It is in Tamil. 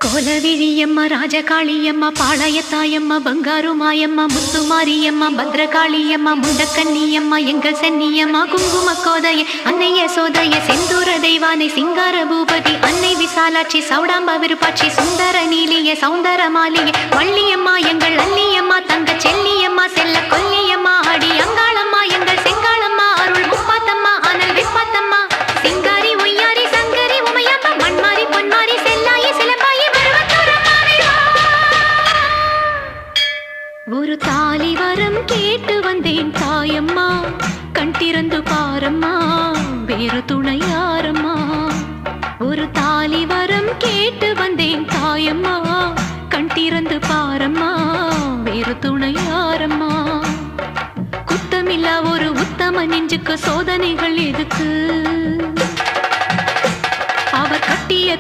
கோலவிழியம்மா ராஜகாளியம்மா பாளையத்தாயம்மா பங்காரு மாயம்மா முத்துமாரியம்மா பத்ரகாளியம்மா முண்டக்கன்னியம்மா எங்கள் சென்னியம்மா குங்கும கோதைய அன்னைய சோதைய செந்தூர தெய்வானை சிங்கார பூபதி அன்னை விசாலாட்சி சௌடாம்ப விருப்பாட்சி சுந்தர நீலிய சௌந்தர மாலிய வள்ளியம்மா எங்கள் அல்லியம்மா தங்க செல்லியம்மா செல்ல கொல்லியம்மா அடி அங்காளம்மா எங்கள் செங்காளம்மா அருள் முப்பாத்தம்மா அனல் விப்பாத்தம்மா சிங்காரி ஒய்யாரி சங்கரி உமையம்மா மண்மாரி பொன்மாரி செல்லாயி சிலம்பாயி ஒரு தாலி வரம் கேட்டு வந்தேன் தாயம்மா கண் திறந்து பாரம்மா வேறு துணை யாரம்மா ஒரு தாலி வரம் கேட்டு வந்தேன் தாயம்மா கண் திறந்து பாரம்மா வேறு துணை யாரம்மா குத்தமில்லா ஒரு உத்தம நெஞ்சுக்கு சோதனைகள் எதுக்கு அவர் கட்டிய